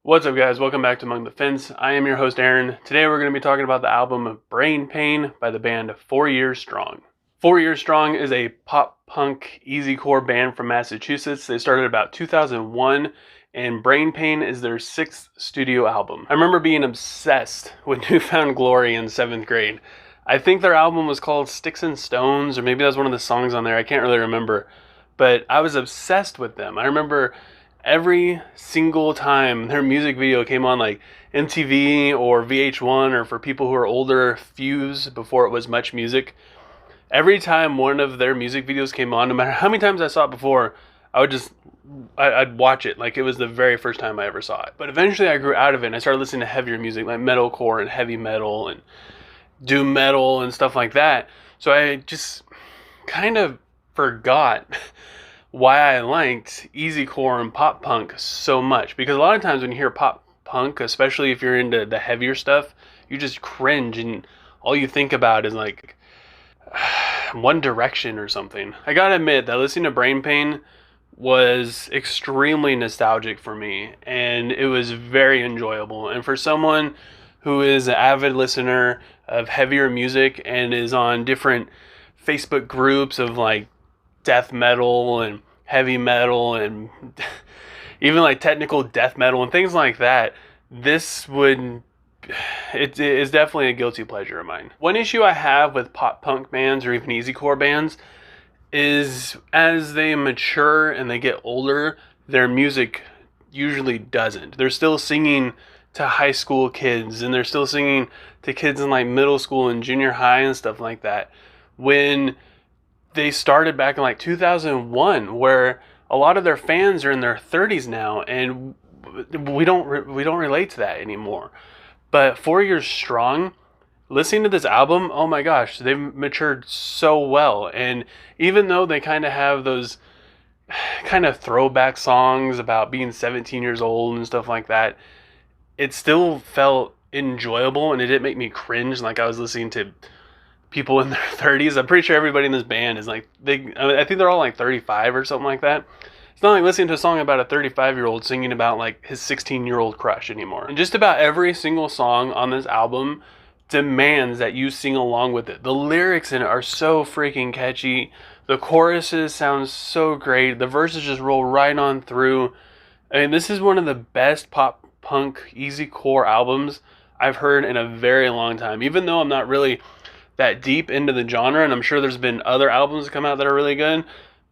What's up, guys? Welcome back to Among the Fence. I am your host, Aaron. Today we're going to be talking about the album Brain Pain by the band 4 Years Strong. 4 Years Strong is a pop-punk easycore band from Massachusetts. They started about 2001, and Brain Pain is their 6th studio album. I remember being obsessed with New Found Glory in 7th grade. I think their album was called Sticks and Stones, or maybe that was one of the songs on there. I can't really remember. But I was obsessed with them. I remember every single time their music video came on, like MTV or VH1, or for people who are older, Fuse, before it was Much Music. Every time one of their music videos came on, no matter how many times I saw it before, I'd watch it like it was the very first time I ever saw it. But eventually I grew out of it and I started listening to heavier music like metalcore and heavy metal and doom metal and stuff like that. So I just kind of forgot why I liked easycore and pop punk so much. Because a lot of times when you hear pop punk, especially if you're into the heavier stuff, you just cringe and all you think about is like One Direction or something. I gotta admit that listening to Brain Pain was extremely nostalgic for me, and it was very enjoyable. And for someone who is an avid listener of heavier music and is on different Facebook groups of like death metal and heavy metal and even like technical death metal and things like that, it is definitely a guilty pleasure of mine. One issue I have with pop punk bands or even easycore bands is as they mature and they get older, their music usually doesn't. They're still singing to high school kids and they're still singing to kids in like middle school and junior high and stuff like that, when they started back in like 2001, where a lot of their fans are in their 30s now, and we don't relate to that anymore. But 4 Years Strong, listening to this album, oh my gosh, they've matured so well. And even though they kind of have those kind of throwback songs about being 17 years old and stuff like that, it still felt enjoyable and it didn't make me cringe like I was listening to people in their 30s. I'm pretty sure everybody in this band is like, I think they're all like 35 or something like that. It's not like listening to a song about a 35-year-old singing about like his 16-year-old crush anymore. And just about every single song on this album demands that you sing along with it. The lyrics in it are so freaking catchy. The choruses sound so great. The verses just roll right on through. I mean, this is one of the best pop punk easycore albums I've heard in a very long time. Even though I'm not really that deep into the genre, and I'm sure there's been other albums that come out that are really good,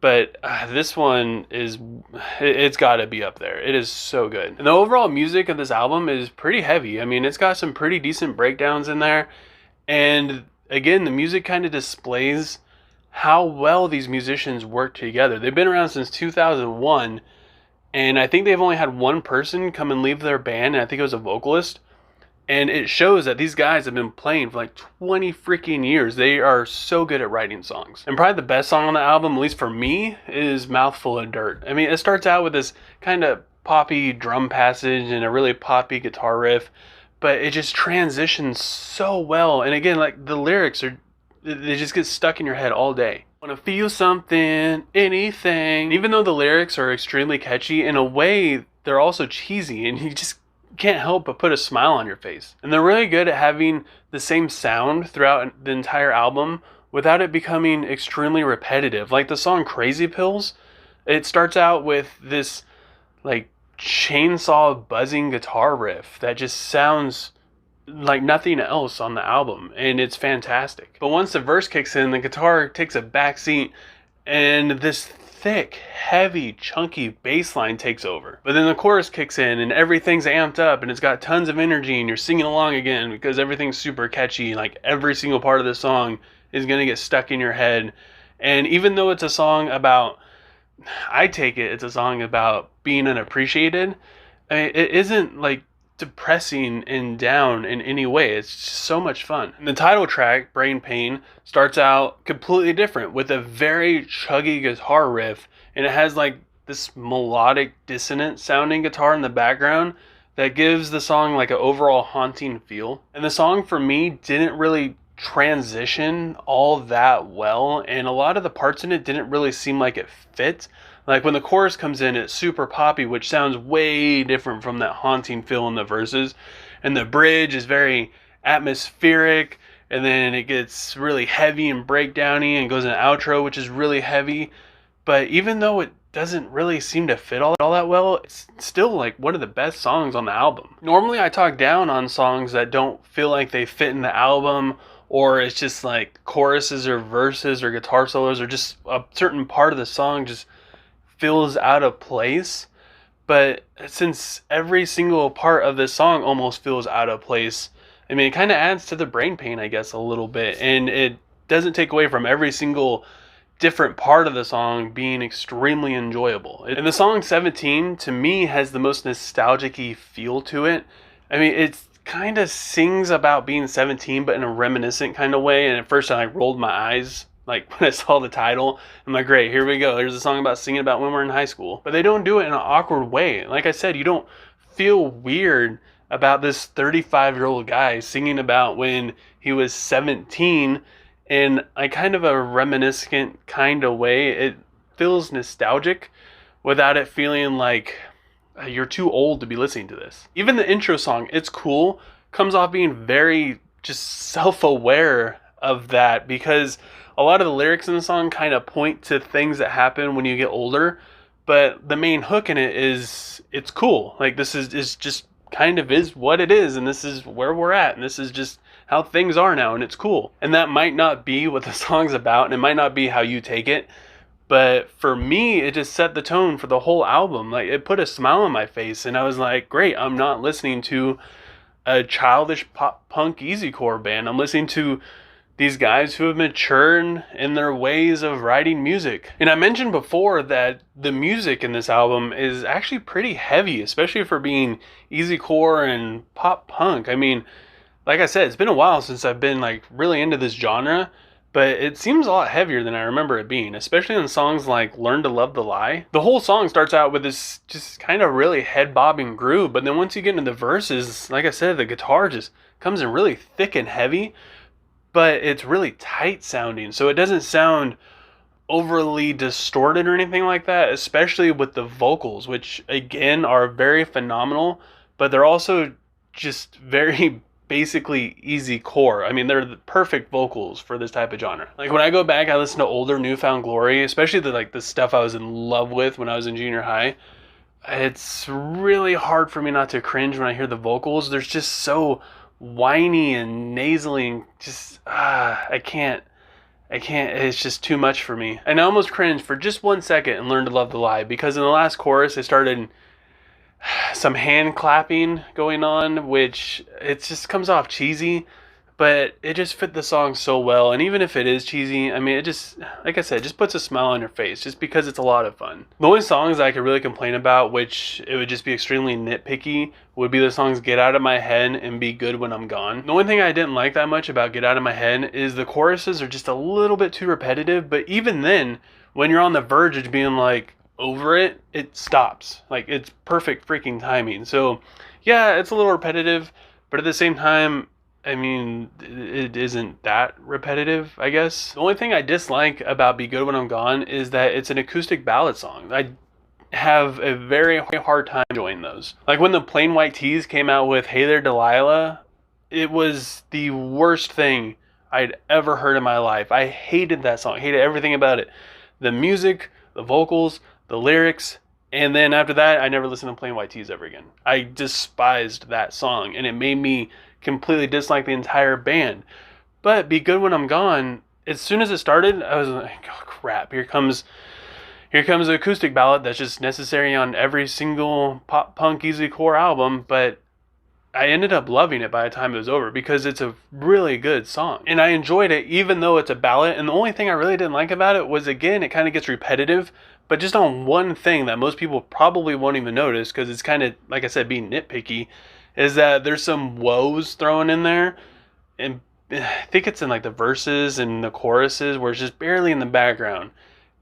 but this one it's got to be up there. It is so good. And the overall music of this album is pretty heavy. I mean, it's got some pretty decent breakdowns in there, and again, the music kind of displays how well these musicians work together. They've been around since 2001, and I think they've only had one person come and leave their band, and I think it was a vocalist. And it shows that these guys have been playing for like 20 freaking years. They are so good at writing songs. And probably the best song on the album, at least for me, is Mouthful of Dirt. I mean, it starts out with this kind of poppy drum passage and a really poppy guitar riff, but it just transitions so well. And again, like the lyrics they just get stuck in your head all day. Wanna feel something, anything. Even though the lyrics are extremely catchy, in a way, they're also cheesy, and you just can't help but put a smile on your face. And they're really good at having the same sound throughout the entire album without it becoming extremely repetitive. Like the song Crazy Pills, it starts out with this like chainsaw buzzing guitar riff that just sounds like nothing else on the album, and it's fantastic. But once the verse kicks in, the guitar takes a back seat and this thick, heavy, chunky bass line takes over. But then the chorus kicks in and everything's amped up and it's got tons of energy and you're singing along again because everything's super catchy. Like every single part of the song is going to get stuck in your head. And even though it's a song about, I take it's a song about being unappreciated, I mean, it isn't like depressing and down in any way. It's just so much fun. And the title track, Brain Pain, starts out completely different with a very chuggy guitar riff, and it has like this melodic dissonant sounding guitar in the background that gives the song like an overall haunting feel. And the song for me didn't really transition all that well, and a lot of the parts in it didn't really seem like it fit. Like when the chorus comes in, it's super poppy, which sounds way different from that haunting feel in the verses. And the bridge is very atmospheric, and then it gets really heavy and breakdowny and goes in an outro, which is really heavy. But even though it doesn't really seem to fit all that well, it's still like one of the best songs on the album. Normally I talk down on songs that don't feel like they fit in the album, or it's just like choruses or verses or guitar solos, or just a certain part of the song just feels out of place. But since every single part of this song almost feels out of place, I mean, it kind of adds to the brain pain, I guess, a little bit. And it doesn't take away from every single different part of the song being extremely enjoyable. And the song 17, to me, has the most nostalgic-y feel to it. I mean, it kind of sings about being 17, but in a reminiscent kind of way. And at first I rolled my eyes like when I saw the title. I'm like, great, here we go. There's a song about singing about when we're in high school. But they don't do it in an awkward way. Like I said, you don't feel weird about this 35-year-old guy singing about when he was 17 in a kind of a reminiscent kind of way. It feels nostalgic without it feeling like you're too old to be listening to this. Even the intro song, It's Cool, comes off being very just self-aware of that, because a lot of the lyrics in the song kind of point to things that happen when you get older, but the main hook in it is it's cool. Like, this is just kind of is what it is, and this is where we're at, and this is just how things are now, and it's cool. And that might not be what the song's about, and it might not be how you take it, but for me, it just set the tone for the whole album. Like, it put a smile on my face, and I was like, great, I'm not listening to a childish pop punk easycore band. I'm listening to these guys who have matured in their ways of writing music. And I mentioned before that the music in this album is actually pretty heavy, especially for being easycore and pop punk. I mean, like I said, it's been a while since I've been like really into this genre, but it seems a lot heavier than I remember it being, especially in songs like Learn to Love the Lie. The whole song starts out with this just kind of really head-bobbing groove, but then once you get into the verses, like I said, the guitar just comes in really thick and heavy, but it's really tight sounding, so it doesn't sound overly distorted or anything like that, especially with the vocals, which again are very phenomenal, but they're also just very basically easy core. I mean, they're the perfect vocals for this type of genre. Like when I go back, I listen to older Newfound Glory, especially the stuff I was in love with when I was in junior high. It's really hard for me not to cringe when I hear the vocals. They're just so whiny and nasally, and just I can't, it's just too much for me. And I almost cringed for just 1 second and Learned to Love the Lie, because in the last chorus they started some hand clapping going on, which it just comes off cheesy, but it just fit the song so well. And even if it is cheesy, I mean, it just, like I said, just puts a smile on your face just because it's a lot of fun. The only songs I could really complain about, which it would just be extremely nitpicky, would be the songs Get Out of My Head and Be Good When I'm Gone. The only thing I didn't like that much about Get Out of My Head is the choruses are just a little bit too repetitive, but even then, when you're on the verge of being like over it, it stops. Like, it's perfect freaking timing. So yeah, it's a little repetitive, but at the same time, I mean, it isn't that repetitive, I guess. The only thing I dislike about Be Good When I'm Gone is that it's an acoustic ballad song. I have a very hard time enjoying those. Like when the Plain White T's came out with Hey There Delilah, it was the worst thing I'd ever heard in my life. I hated that song, hated everything about it. The music, the vocals, the lyrics, and then after that, I never listened to Plain White T's ever again. I despised that song, and it made me completely dislike the entire band. But Be Good When I'm Gone, as soon as it started, I was like, oh crap, here comes an acoustic ballad that's just necessary on every single pop punk easycore album. But I ended up loving it by the time it was over, because it's a really good song. And I enjoyed it even though it's a ballad. And the only thing I really didn't like about it was, again, it kind of gets repetitive, but just on one thing that most people probably won't even notice, because it's kind of, like I said, being nitpicky, is that there's some woes thrown in there. And I think it's in like the verses and the choruses where it's just barely in the background.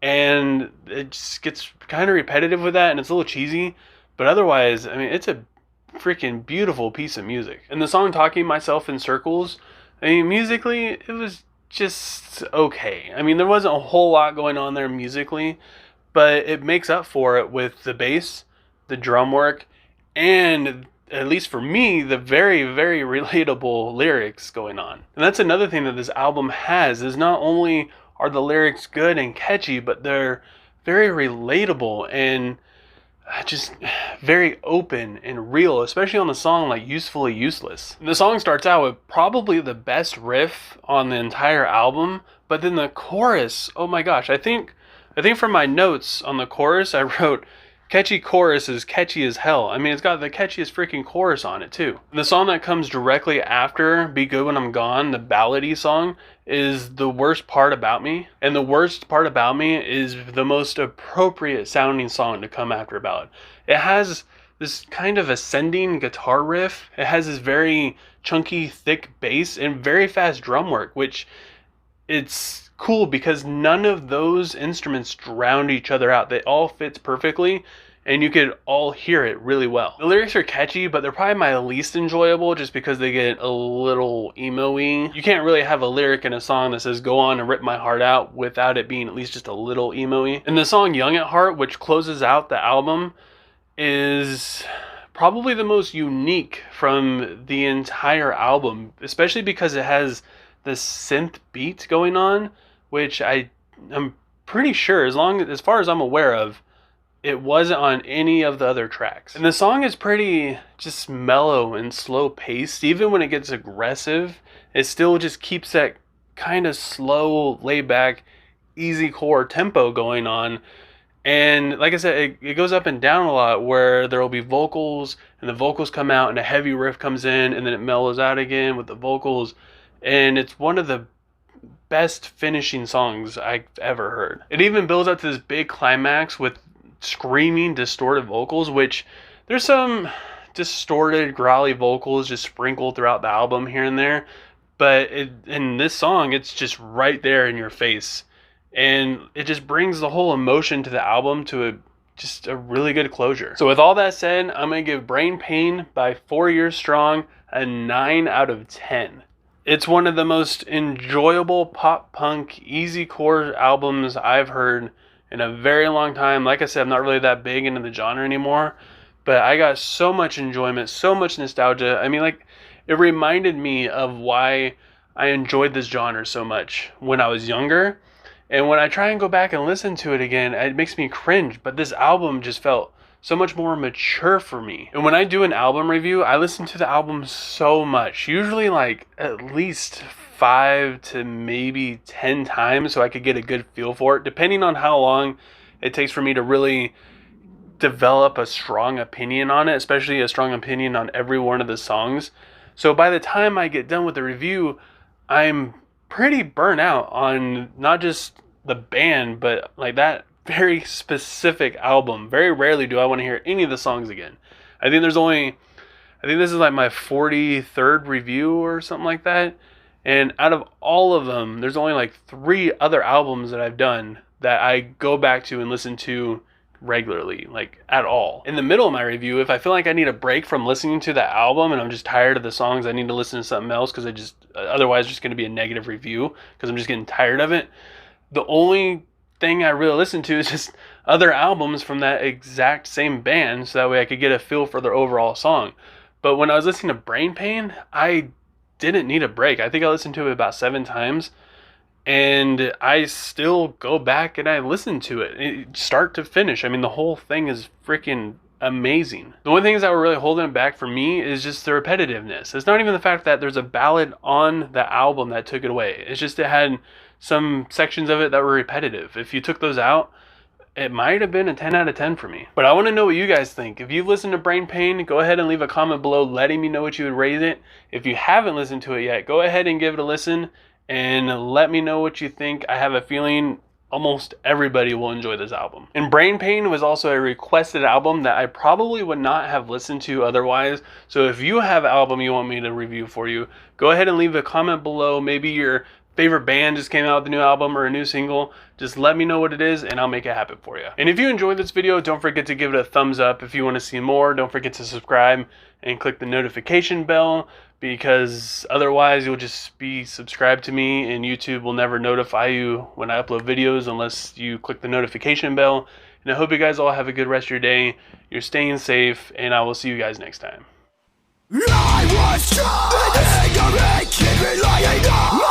And it just gets kind of repetitive with that, and it's a little cheesy. But otherwise, I mean, it's a freaking beautiful piece of music. And the song Talking Myself in Circles, I mean, musically, it was just okay. I mean, there wasn't a whole lot going on there musically, but it makes up for it with the bass, the drum work, and at least for me, the very, very relatable lyrics going on. And that's another thing that this album has, is not only are the lyrics good and catchy, but they're very relatable and just very open and real, especially on the song like Usefully Useless. The song starts out with probably the best riff on the entire album, but then the chorus, oh my gosh, I think from my notes on the chorus I wrote, catchy chorus is catchy as hell. I mean, it's got the catchiest freaking chorus on it too. The song that comes directly after Be Good When I'm Gone, the ballady song, is The Worst Part About Me. And The Worst Part About Me is the most appropriate sounding song to come after a ballad. It has this kind of ascending guitar riff. It has this very chunky, thick bass and very fast drum work, which it's cool because none of those instruments drown each other out. They all fits perfectly and you could all hear it really well. The lyrics are catchy, but they're probably my least enjoyable just because they get a little emo-y. You can't really have a lyric in a song that says go on and rip my heart out without it being at least just a little emo-y. And the song Young at Heart, which closes out the album, is probably the most unique from the entire album, especially because it has this synth beat going on, which I'm pretty sure, as far as I'm aware of, it wasn't on any of the other tracks. And the song is pretty just mellow and slow paced. Even when it gets aggressive, it still just keeps that kind of slow, laid back, easy core tempo going on. And like I said, it goes up and down a lot, where there will be vocals and the vocals come out and a heavy riff comes in and then it mellows out again with the vocals. And it's one of the best finishing songs I've ever heard. It even builds up to this big climax with screaming, distorted vocals, which there's some distorted, growly vocals just sprinkled throughout the album here and there. But in this song, it's just right there in your face. And it just brings the whole emotion to the album to just a really good closure. So with all that said, I'm going to give Brain Pain by 4 Years Strong a 9 out of 10. It's one of the most enjoyable pop punk easy core albums I've heard in a very long time. Like I said, I'm not really that big into the genre anymore, but I got so much enjoyment, so much nostalgia. I mean, like, it reminded me of why I enjoyed this genre so much when I was younger. And when I try and go back and listen to it again, it makes me cringe. But this album just felt so much more mature for me. And when I do an album review, I listen to the album so much, usually like at least 5 to maybe 10 times, so I could get a good feel for it, depending on how long it takes for me to really develop a strong opinion on it, especially a strong opinion on every one of the songs. So by the time I get done with the review, I'm pretty burnt out on not just the band, but like that very specific album. Very rarely do I want to hear any of the songs again. I think this is like my 43rd review or something like that. And out of all of them, there's only like 3 other albums that I've done that I go back to and listen to regularly, like at all. In the middle of my review, if I feel like I need a break from listening to that album and I'm just tired of the songs, I need to listen to something else because otherwise it's just going to be a negative review because I'm just getting tired of it. The only thing I really listen to is just other albums from that exact same band, so that way I could get a feel for their overall song. But when I was listening to Brain Pain, I didn't need a break. I think I listened to it about 7 times, and I still go back and I listen to it start to finish. I mean, the whole thing is freaking amazing. The only things that were really holding it back for me is just the repetitiveness. It's not even the fact that there's a ballad on the album that took it away. It's just it had some sections of it that were repetitive. If you took those out, it might have been a 10 out of 10 for me. But I want to know what you guys think. If you've listened to Brain Pain, go ahead and leave a comment below letting me know what you would rate it. If you haven't listened to it yet, go ahead and give it a listen and let me know what you think. I have a feeling almost everybody will enjoy this album. And Brain Pain was also a requested album that I probably would not have listened to otherwise. So if you have an album you want me to review for you, go ahead and leave a comment below, maybe your favorite band just came out with a new album or a new single, just let me know what it is and I'll make it happen for you. And if you enjoyed this video, don't forget to give it a thumbs up. If you want to see more, don't forget to subscribe and click the notification bell, because otherwise you'll just be subscribed to me and YouTube will never notify you when I upload videos unless you click the notification bell. And I hope you guys all have a good rest of your day. You're staying safe, and I will see you guys next time. I was trying to make it relying on